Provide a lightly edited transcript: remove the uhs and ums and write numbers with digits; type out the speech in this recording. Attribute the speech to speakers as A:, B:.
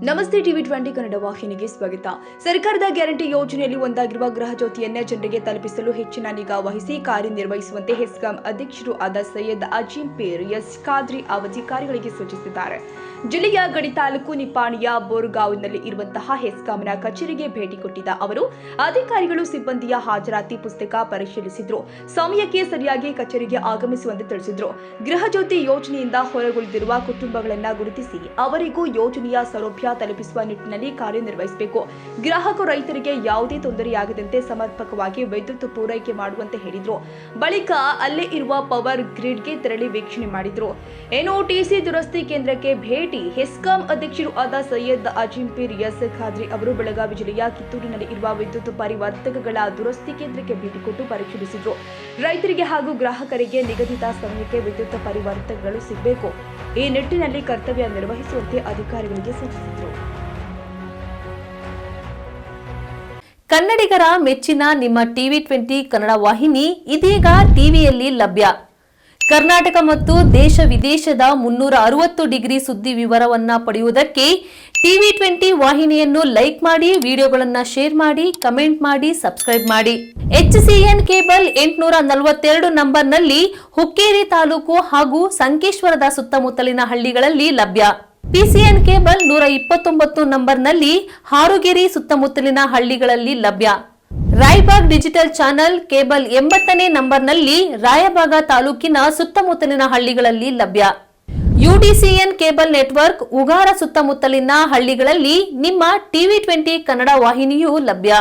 A: ನಮಸ್ತೆ ಟಿವಿ 20 ಕನ್ನಡ ವಾಹಿನಿಗೆ ಸ್ವಾಗತ. ಸರ್ಕಾರದ ಗ್ಯಾರಂಟಿ ಯೋಜನೆಯಲ್ಲಿ ಒಂದಾಗಿರುವ ಗೃಹ ಜ್ಯೋತಿಯನ್ನು ಜನರಿಗೆ ತಲುಪಿಸಲು ಹೆಚ್ಚಿನ ನಿಗಾ ವಹಿಸಿ ಕಾರ್ಯನಿರ್ವಹಿಸುವಂತೆ ಹೆಸ್ಕಾಂ ಅಧ್ಯಕ್ಷರು ಆದ ಸೈಯದ್ ಅಜೀಂ ಪೀರ್ ಎಸ್ ಖಾದ್ರಿ ಅಧಿಕಾರಿಗಳಿಗೆ ಸೂಚಿಸಿದ್ದಾರೆ. ಜಿಲ್ಲೆಯ ಗಡಿ ತಾಲೂಕು ನಿಪ್ಪಾಣಿಯ ಬೋರ್ಗಾಂವ್ನಲ್ಲಿ ಇರುವಂತಹ ಹೆಸ್ಕಾಂನ ಕಚೇರಿಗೆ ಭೇಟಿ ಕೊಟ್ಟಿದ್ದ ಅವರು ಅಧಿಕಾರಿಗಳು ಸಿಬ್ಬಂದಿಯ ಹಾಜರಾತಿ ಪುಸ್ತಕ ಪರಿಶೀಲಿಸಿದ್ರು. ಸಮಯಕ್ಕೆ ಸರಿಯಾಗಿ ಕಚೇರಿಗೆ ಆಗಮಿಸುವಂತೆ ತಿಳಿಸಿದ್ರು. ಗೃಹ ಜ್ಯೋತಿ ಯೋಜನೆಯಿಂದ ಹೊರಗುಳಿದಿರುವ ಕುಟುಂಬಗಳನ್ನು ಗುರುತಿಸಿ ಅವರಿಗೂ ಯೋಜನೆಯ ಸೌಲಭ್ಯ ತಲುಪಿಸುವ ನಿಟ್ಟಿನಲ್ಲಿ ಕಾರ್ಯನಿರ್ವಹಿಸಬೇಕು. ಗ್ರಾಹಕ ರೈತರಿಗೆ ಯಾವುದೇ ತೊಂದರೆಯಾಗದಂತೆ ಸಮರ್ಪಕವಾಗಿ ವಿದ್ಯುತ್ ಪೂರೈಕೆ ಮಾಡುವಂತೆ ಹೇಳಿದ್ರು. ಬಳಿಕ ಅಲ್ಲೇ ಇರುವ ಪವರ್ ಗ್ರಿಡ್ಗೆ ತೆರಳಿ ವೀಕ್ಷಣೆ ಮಾಡಿದ್ರು. ಎನ್ಒಟಿಸಿ ದುರಸ್ತಿ ಕೇಂದ್ರಕ್ಕೆ ಭೇಟಿ ಹೆಸ್ಕಾಂ ಅಧ್ಯಕ್ಷರು ಆದ ಸೈಯದ್ ಅಜೀಂ ಪೀರ್ ಎಸ್ ಖಾದ್ರಿ ಅವರು ಬೆಳಗಾವಿ ಜಿಲ್ಲೆಯ ಕಿತ್ತೂರಿನಲ್ಲಿ ಇರುವ ವಿದ್ಯುತ್ ಪರಿವರ್ತಕಗಳ ದುರಸ್ತಿ ಕೇಂದ್ರಕ್ಕೆ ಭೇಟಿ ಕೊಟ್ಟು ಪರಿಶೀಲಿಸಿದ್ರು. ರೈತರಿಗೆ ಹಾಗೂ ಗ್ರಾಹಕರಿಗೆ ನಿಗದಿತ ಸಮಯಕ್ಕೆ ವಿದ್ಯುತ್ ಪರಿವರ್ತಕಗಳು ಸಿಗಬೇಕು. ಈ ನಿಟ್ಟಿನಲ್ಲಿ ಕರ್ತವ್ಯ ನಿರ್ವಹಿಸುವಂತೆ ಅಧಿಕಾರಿಗಳಿಗೆ ಸೂಚಿಸಿದರು.
B: ಕನ್ನಡಿಗರ ಮೆಚ್ಚಿನ ನಿಮ್ಮ ಟಿವಿ 20 ಕನ್ನಡ ವಾಹಿನಿ ಇದೀಗ ಟಿವಿಯಲ್ಲಿ ಲಭ್ಯ. ಕರ್ನಾಟಕ ಮತ್ತು ದೇಶ ವಿದೇಶದ 360 ಡಿಗ್ರಿ ಸುದ್ದಿ ವಿವರವನ್ನ ಪಡೆಯುವುದಕ್ಕೆ ಟಿವಿ 20 ವಾಹಿನಿಯನ್ನು ಲೈಕ್ ಮಾಡಿ, ವಿಡಿಯೋಗಳನ್ನು ಶೇರ್ ಮಾಡಿ, ಕಮೆಂಟ್ ಮಾಡಿ, ಸಬ್ಸ್ಕ್ರೈಬ್ ಮಾಡಿ. HCN ಕೇಬಲ್ 842 ನಂಬರ್ನಲ್ಲಿ ಹುಕ್ಕೇರಿ ತಾಲೂಕು ಹಾಗೂ ಸಂಕೇಶ್ವರದ ಸುತ್ತಮುತ್ತಲಿನ ಹಳ್ಳಿಗಳಲ್ಲಿ ಲಭ್ಯ. PCN ಕೇಬಲ್ 129 ನಂಬರ್ನಲ್ಲಿ ಹಾರುಗೆರೆ ಸುತ್ತಮುತ್ತಲಿನ ಹಳ್ಳಿಗಳಲ್ಲಿ ಲಭ್ಯ. ರಾಯಬಾಗ್ ಡಿಜಿಟಲ್ ಚಾನೆಲ್ ಕೇಬಲ್ 80ನೇ ನಂಬರ್ನಲ್ಲಿ ರಾಯಬಾಗ ತಾಲೂಕಿನ ಸುತ್ತಮುತ್ತಲಿನ ಹಳ್ಳಿಗಳಲ್ಲಿ ಲಭ್ಯ. UDCN ಕೇಬಲ್ ನೆಟ್ವರ್ಕ್ ಉಗಾರ ಸುತ್ತಮುತ್ತಲಿನ ಹಳ್ಳಿಗಳಲ್ಲಿ ನಿಮ್ಮ ಟಿವಿ 20 ಕನ್ನಡ ವಾಹಿನಿಯೂ ಲಭ್ಯ.